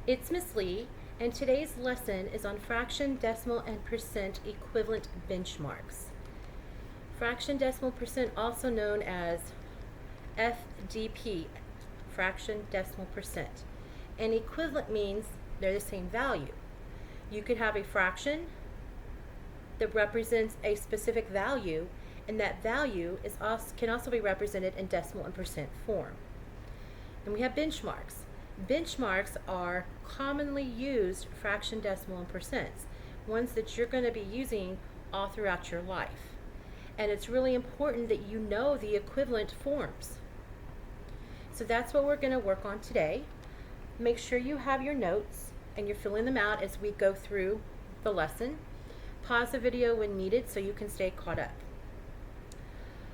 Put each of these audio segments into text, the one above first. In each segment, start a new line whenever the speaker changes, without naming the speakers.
It's Miss Lee, and today's lesson is on fraction, decimal, and percent equivalent benchmarks. Fraction, decimal, percent, also known as FDP, fraction, decimal, percent. And equivalent means they're the same value. You could have a fraction that represents a specific value, and that value can also be represented in decimal and percent form. And we have benchmarks. Benchmarks are commonly used fraction, decimal, and percents, ones that you're going to be using all throughout your life. And it's really important that you know the equivalent forms. So that's what we're going to work on today. Make sure you have your notes and you're filling them out as we go through the lesson. Pause the video when needed so you can stay caught up.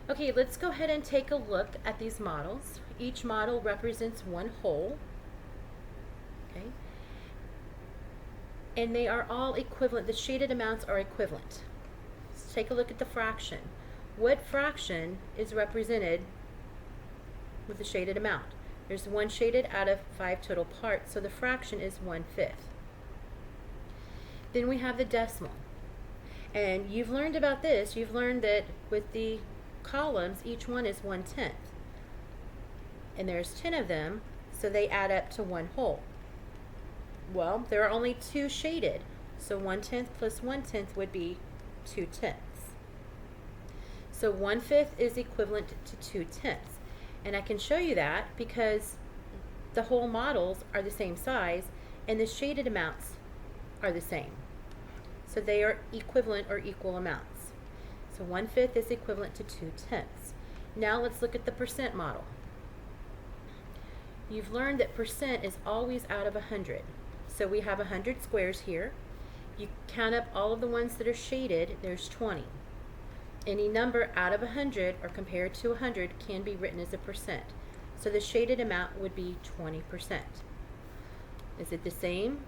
Okay, let's go ahead and take a look at these models. Each model represents one whole. Okay. And they are all equivalent. The shaded amounts are equivalent. Let's take a look at the fraction. What fraction is represented with the shaded amount? There's one shaded out of 5 total parts, so the fraction is 1/5. Then we have the decimal. And you've learned about this. You've learned that with the columns, each one is 1/10. And there's 10 of them, so they add up to one whole. Well, there are only 2 shaded, so 1/10 plus 1/10 would be 2/10. So 1/5 is equivalent to 2/10. And I can show you that because the whole models are the same size and the shaded amounts are the same. So they are equivalent or equal amounts. So 1/5 is equivalent to 2/10. Now let's look at the percent model. You've learned that percent is always out of 100. So we have 100 squares here. You count up all of the ones that are shaded, there's 20. Any number out of 100 or compared to 100 can be written as a percent. So the shaded amount would be 20%. Is it the same?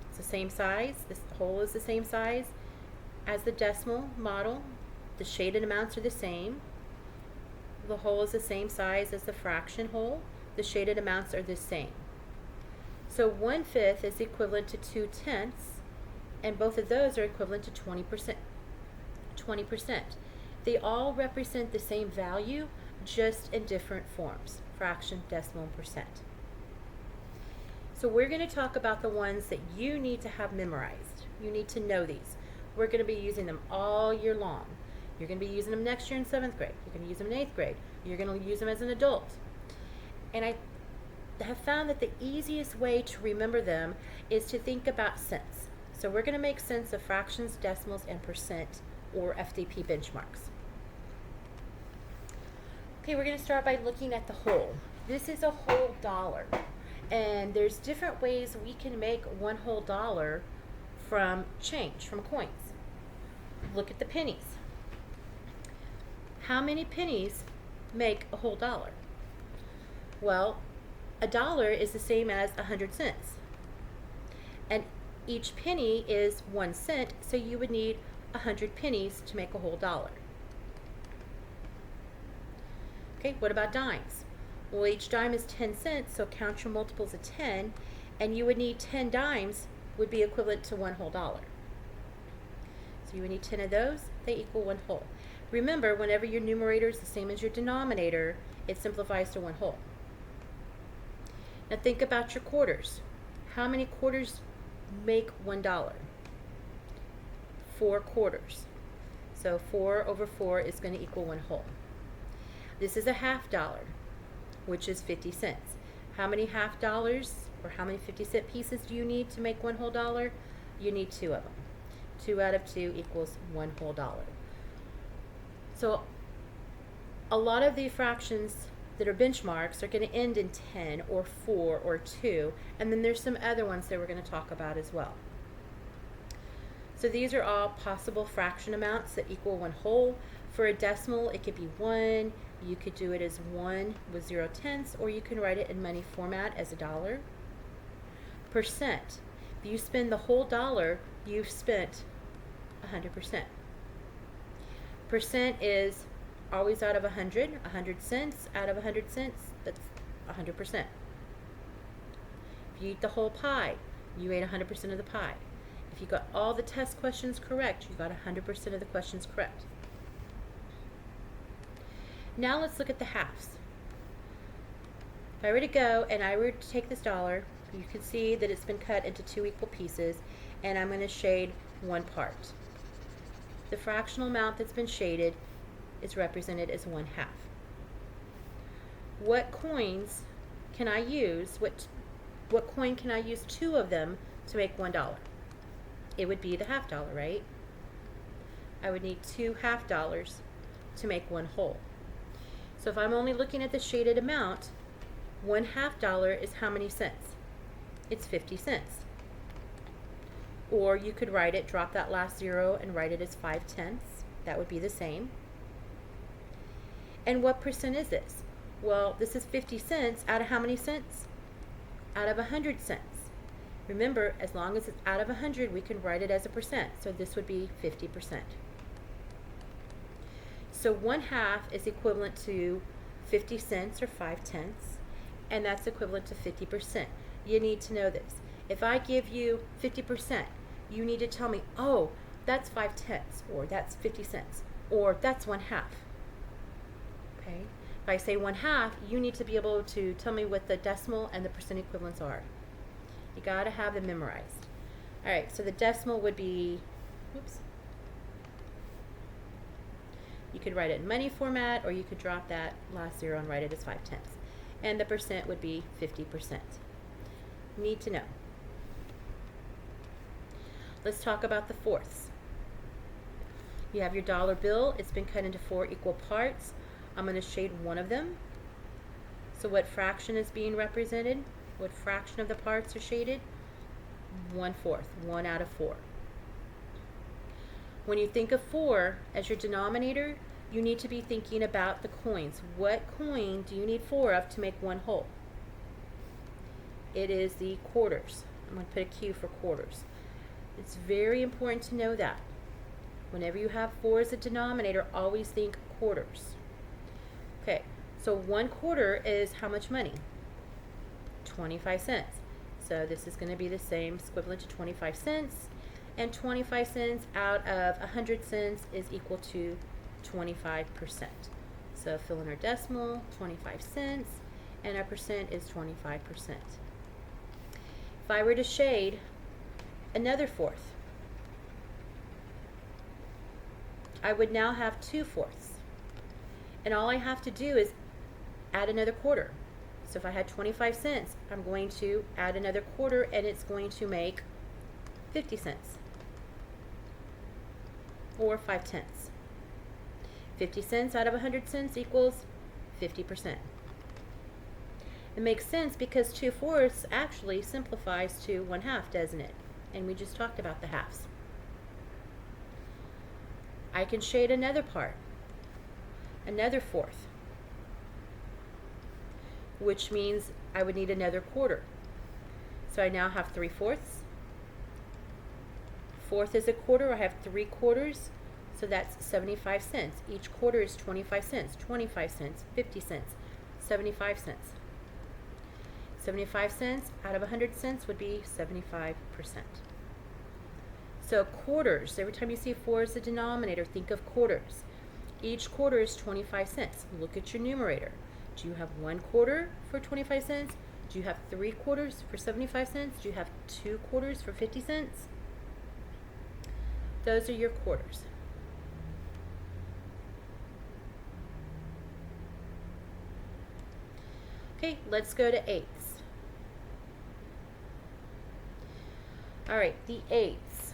It's the same size. This whole is the same size as the decimal model. The shaded amounts are the same. The whole is the same size as the fraction whole. The shaded amounts are the same. So 1/5 is equivalent to 2/10, and both of those are equivalent to 20%. 20%. They all represent the same value, just in different forms: fraction, decimal, and percent. So we're going to talk about the ones that you need to have memorized. You need to know these. We're going to be using them all year long. You're going to be using them next year in 7th grade. You're going to use them in 8th grade. You're going to use them as an adult. And I have found that the easiest way to remember them is to think about cents. So we're going to make sense of fractions, decimals, and percent, or FDP benchmarks. Okay, we're going to start by looking at the whole. This is a whole dollar. And there's different ways we can make one whole dollar from change, from coins. Look at the pennies. How many pennies make a whole dollar? Well, a dollar is the same as 100 cents. And each penny is 1 cent, so you would need 100 pennies to make a whole dollar. Okay, what about dimes? Well, each dime is 10 cents, so count your multiples of 10, and you would need 10 dimes would be equivalent to one whole dollar. So you would need 10 of those, they equal one whole. Remember, whenever your numerator is the same as your denominator, it simplifies to one whole. Now think about your quarters. How many quarters make $1? 4 quarters. So 4 over 4 is going to equal one whole. This is a half dollar, which is 50 cents. How many half dollars or how many 50-cent pieces do you need to make one whole dollar? You need 2 of them. 2 out of 2 equals one whole dollar. So a lot of the fractions that are benchmarks are going to end in 10 or 4 or 2, and then there's some other ones that we're going to talk about as well. So these are all possible fraction amounts that equal one whole. For a decimal, it could be 1. You could do it as 1 with 0/10, or you can write it in money format as a dollar. Percent. If you spend the whole dollar, you've spent 100%. Percent is always out of 100, 100 cents out of 100 cents, that's 100%. If If you eat the whole pie, you ate 100% of the pie. If you got all the test questions correct, you got 100% of the questions correct. Now let's look at the halves. If I were to go and I were to take this dollar, you can see that it's been cut into 2 equal pieces, and I'm going to shade one part. The fractional amount that's been shaded is represented as 1/2. What coins can I use? What coin can I use 2 of them to make $1? It would be the half dollar, right? I would need 2 half dollars to make 1 whole. So if I'm only looking at the shaded amount, 1/2 dollar is how many cents? It's 50 cents. Or you could write it, drop that last 0 and write it as 5/10. That would be the same. And what percent is this? Well, this is 50 cents out of how many cents? Out of 100 cents. Remember, as long as it's out of 100, we can write it as a percent. So this would be 50%. So 1/2 is equivalent to 50 cents or 5/10, and that's equivalent to 50%. You need to know this. If I give you 50%, you need to tell me, oh, that's 5/10, or that's 50 cents, or that's 1/2. Okay? If I say 1/2, you need to be able to tell me what the decimal and the percent equivalents are. You got to have them memorized. All right, so the decimal would be, oops. You could write it in money format, or you could drop that last 0 and write it as 5/10. And the percent would be 50%. Need to know. Let's talk about the fourths. You have your dollar bill. It's been cut into 4 equal parts. I'm going to shade one of them. So what fraction is being represented? What fraction of the parts are shaded? 1/4, 1 out of 4. When you think of 4 as your denominator, you need to be thinking about the coins. What coin do you need 4 of to make 1 whole? It is the quarters. I'm going to put a Q for quarters. It's very important to know that. Whenever you have 4 as a denominator, always think quarters. Okay, so 1/4 is how much money? 25 cents. So this is going to be the same, equivalent to 25 cents. And 25 cents out of 100 cents is equal to 25%. So fill in our decimal, 25 cents, and our percent is 25%. If I were to shade another fourth, I would now have 2/4. And all I have to do is add another quarter. So if I had 25 cents, I'm going to add another quarter, and it's going to make 50 cents. Or 5/10. 50 cents out of 100 cents equals 50%. It makes sense because 2/4 actually simplifies to 1/2, doesn't it? And we just talked about the halves. I can shade another part, another fourth, which means I would need another quarter. So I now have 3/4. Fourth is a quarter. I have 3 quarters, so that's 75 cents. Each quarter is 25 cents, 25 cents, 50 cents, 75 cents. 75 cents out of 100 cents would be 75%. So quarters, every time you see 4 as the denominator, think of quarters. Each quarter is 25 cents. Look at your numerator. Do you have 1 quarter for 25 cents? Do you have 3 quarters for 75 cents? Do you have 2 quarters for 50 cents? Those are your quarters. Okay, let's go to eighths. All right, the eighths.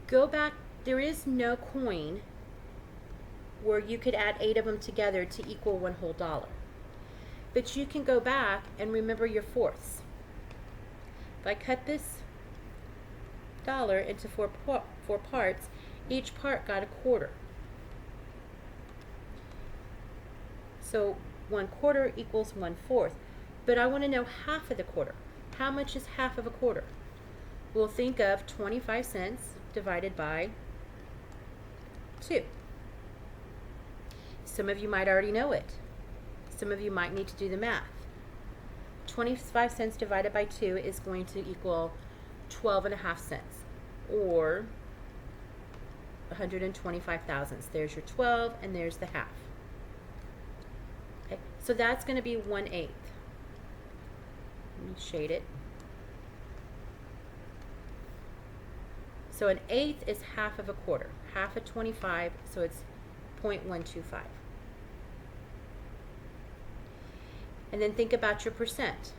Go back. There is no coin where you could add 8 of them together to equal 1 whole dollar. But you can go back and remember your fourths. If I cut this dollar into four parts, each part got a quarter. So 1/4 equals 1/4. But I want to know half of the quarter. How much is half of a quarter? We'll think of 25 cents divided by 2. Some of you might already know it. Some of you might need to do the math. 25 cents divided by 2 is going to equal 12.5 cents, or 125 thousandths. There's your 12, and there's the half. Okay, so that's going to be 1/8. Let me shade it. So an eighth is half of a quarter, half of 25, so it's 0.125. And then think about your percent.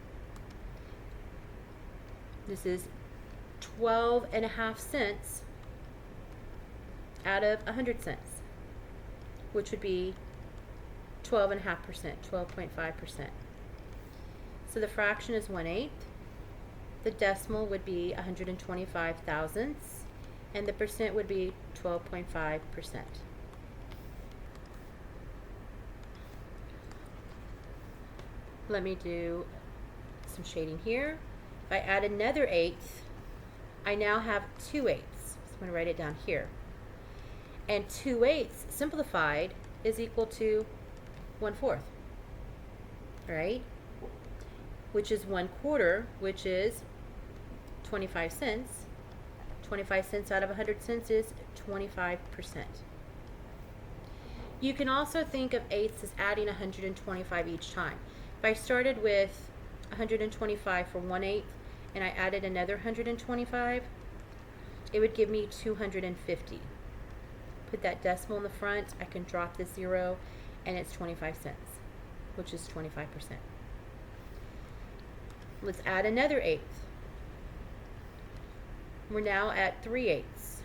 This is 12.5 cents out of 100 cents, which would be 12.5%, 12.5%. So the fraction is 1/8. The decimal would be 125 thousandths, and the percent would be 12.5%. Let me do some shading here. If I add another eighth, I now have 2/8. So I'm going to write it down here. And 2/8 simplified is equal to 1/4, right? Which is 1/4, which is 25 cents. 25 cents out of 100 cents is 25%. You can also think of eighths as adding 125 each time. If I started with 125 for 1/8 and I added another 125, it would give me 250. Put that decimal in the front, I can drop the 0, and it's 25 cents, which is 25%. Let's add another eighth. We're now at 3/8.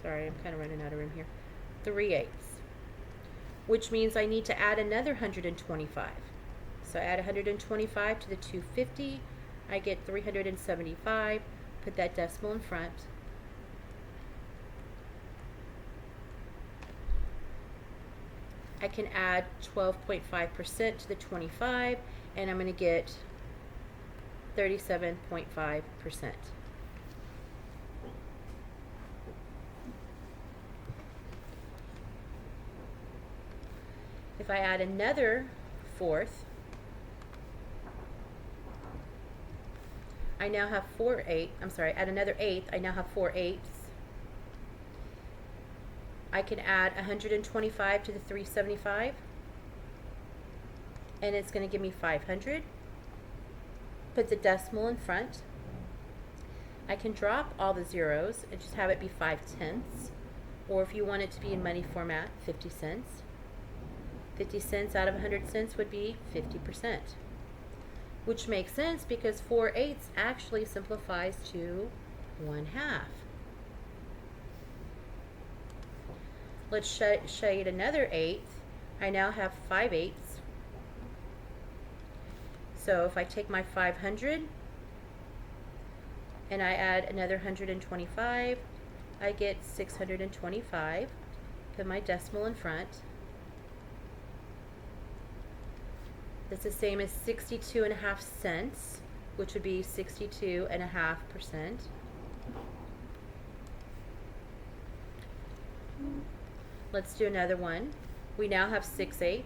Sorry, I'm kind of running out of room here. 3/8, which means I need to add another 125. So I add 125 to the 250, I get 375. Put that decimal in front. I can add 12.5% to the 25, and I'm going to get 37.5%. If I add another fourth, I now have add another eighth, I now have 4/8. I can add 125 to the 375, and it's going to give me 500. Put the decimal in front. I can drop all the zeros and just have it be 5/10, or if you want it to be in money format, 50 cents. 50 cents out of 100 cents would be 50%, which makes sense because 4/8 actually simplifies to 1/2. Let's shade another eighth. I now have 5/8. So if I take my 500 and I add another 125, I get 625. Put my decimal in front. That's the same as 62.5 cents, which would be 62.5%. Let's do another one. We now have 6/8.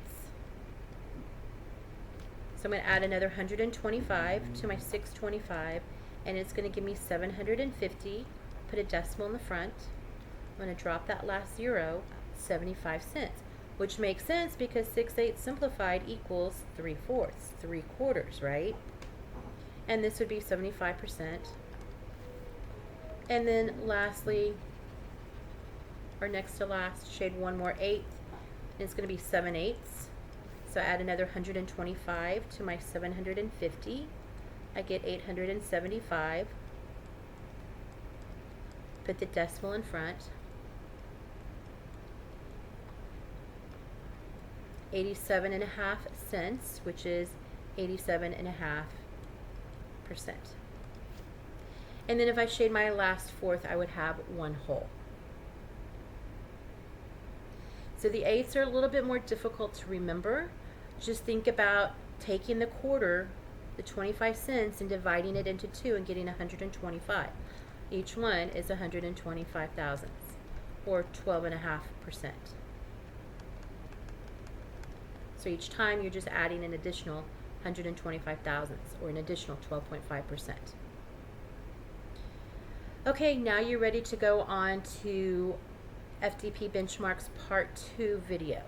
So I'm going to add another 125 to my 625, and it's going to give me 750. Put a decimal in the front. I'm going to drop that last 0, 75 cents, which makes sense because 6/8 simplified equals 3/4, 3/4, right? And this would be 75%. And then lastly, or next to last, shade one more eighth, and it's going to be 7/8. So add another 125 to my 750. I get 875. Put the decimal in front. 87.5 cents, which is 87.5%. And then if I shade my last fourth, I would have 1/2. So the eighths are a little bit more difficult to remember. Just think about taking the quarter, the 25 cents, and dividing it into 2 and getting 125. Each one is 125 thousandths, or 12.5%. So each time you're just adding an additional 125 thousandths, or an additional 12.5%. Okay, now you're ready to go on to FDP Benchmarks Part 2 video.